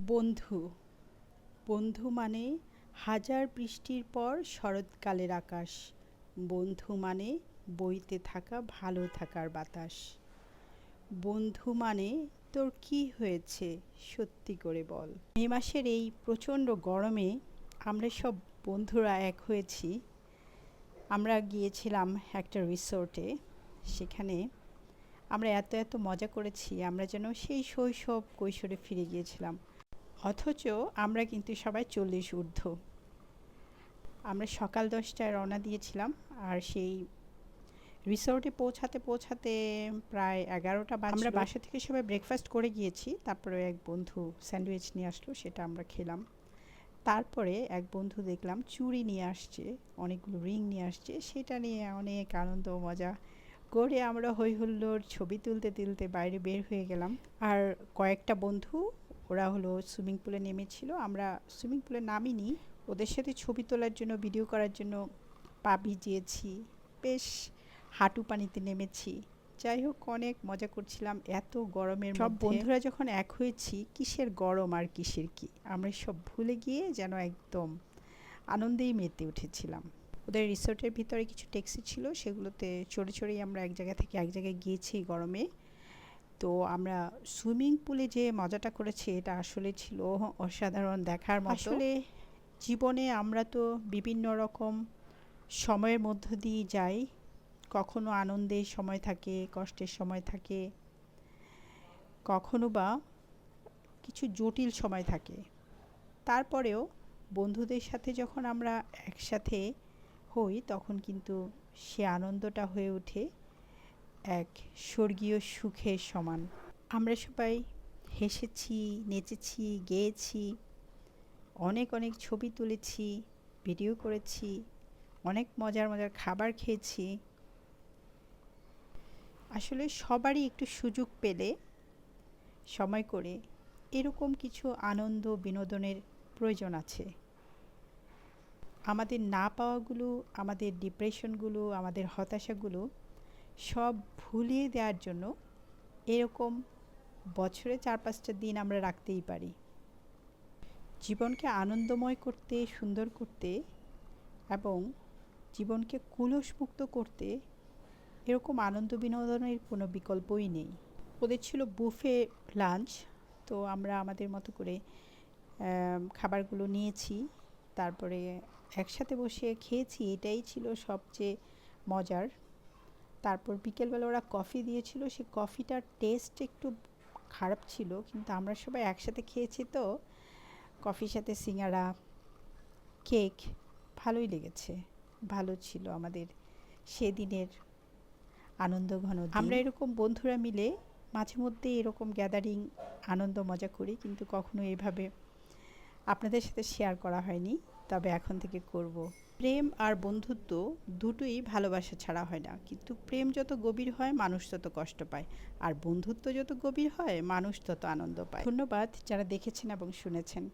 বন্ধু বন্ধু মানে হাজার বৃষ্টির পর শরৎকালের আকাশ। বন্ধু মানে বইতে থাকা ভালো থাকার বাতাস। বন্ধু মানে তোর কি হয়েছে সত্যি করে বল। মে মাসের এই প্রচণ্ড গরমে আমরা সব বন্ধুরা এক হয়েছি। আমরা গিয়েছিলাম একটা রিসোর্টে। সেখানে আমরা এত এত মজা করেছি, আমরা যেন সেই শৈশব কৈশোরে ফিরে গিয়েছিলাম। অথচ আমরা কিন্তু সবাই 40 ঊর্ধ্ব। আমরা সকাল 10টায় রওনা দিয়েছিলাম, আর সেই রিসোর্টে পৌঁছাতে পৌঁছাতে প্রায় 11টা বাজলো। আমরা বাসা থেকে সবাই ব্রেকফাস্ট করে গিয়েছি, তারপরে এক বন্ধু স্যান্ডউইচ নিয়ে আসলো, সেটা আমরা খেলাম। তারপরে এক বন্ধু দেখলাম চুড়ি নিয়ে আসছে, অনেকগুলো রিং নিয়ে আসছে, সেটা নিয়ে অনেক আনন্দ মজা করে আমরা হই হুল্লোড় ছবি তুলতে তুলতে বাইরে বের হয়ে গেলাম। আর কয়েকটা বন্ধু, ওরা হলো সুইমিং পুলে নেমেছিল। আমরা সুইমিং পুলে নামিনি, ওদের সাথে ছবি তোলার জন্য, ভিডিও করার জন্য পা ভিজিয়েছি, বেশ হাঁটু পানিতে নেমেছি। যাই হোক, অনেক মজা করছিলাম এত গরমের মধ্যে। সব বন্ধুরা যখন এক হয়েছি, কিসের গরম আর কিসের কি, আমরা সব ভুলে গিয়ে যেন একদম আনন্দেই মেতে উঠেছিলাম। ওদের রিসোর্টের ভিতরে কিছু ট্যাক্সি ছিল, সেগুলোতে চড়ে চড়েই আমরা এক জায়গা থেকে এক জায়গায় গিয়েছি গরমে। তো আমরা সুইমিং পুলে যে মজাটা করেছি, এটা আসলে ছিল অসাধারণ দেখার মতো। আসলে জীবনে আমরা তো বিভিন্ন রকম সময়ের মধ্য দিয়ে যাই। কখনো আনন্দের সময় থাকে, কষ্টের সময় থাকে, কখনো বা কিছু জটিল সময় থাকে। তারপরেও বন্ধুদের সাথে যখন আমরা একসাথে হই, তখন কিন্তু সে আনন্দটা হয়ে ওঠে এক স্বর্গীয় সুখের সমান। আমরা সবাই হেসেছি, নেচেছি, গেয়েছি, অনেক অনেক ছবি তুলেছি, ভিডিও করেছি, অনেক মজার মজার খাবার খেয়েছি। আসলে সবারই একটু সুযোগ পেলে সময় করে এরকম কিছু আনন্দ বিনোদনের প্রয়োজন আছে। আমাদের না পাওয়াগুলো, আমাদের ডিপ্রেশনগুলো, আমাদের হতাশাগুলো সব ভুলিয়ে দেওয়ার জন্য এরকম বছরে 4-5টা দিন আমরা রাখতেই পারি। জীবনকে আনন্দময় করতে, সুন্দর করতে এবং জীবনকে কুলসমুক্ত করতে এরকম আনন্দ বিনোদনের কোনো বিকল্পই নেই। ওদের ছিল বুফে লাঞ্চ, তো আমরা আমাদের মতো করে খাবারগুলো নিয়েছি, তারপরে একসাথে বসে খেয়েছি, এটাই ছিল সবচেয়ে মজার। তারপর বিকেলবেলা ওরা কফি দিয়েছিল, সেই কফিটার টেস্ট একটু খারাপ ছিল, কিন্তু আমরা সবাই একসাথে খেয়েছি, তো কফির সাথে সিঙ্গারা, কেক ভালোই লেগেছে। ভালো ছিল আমাদের সেদিনের আনন্দ ঘন দিন। আমরা এরকম বন্ধুরা মিলে মাঝে মধ্যে এরকম গ্যাদারিং আনন্দ মজা করি, কিন্তু কখনো এভাবে আপনাদের সাথে শেয়ার করা হয়নি, তবে এখন থেকে করব। প্রেম আর বন্ধুত্ব দুটোই ভালোবাসা ছাড়া হয় না, কিন্তু প্রেম যত গভীর হয় মানুষ তত কষ্ট পায়, আর বন্ধুত্ব যত গভীর হয় মানুষ তত আনন্দ পায়। ধন্যবাদ যারা দেখেছেন এবং শুনেছেন।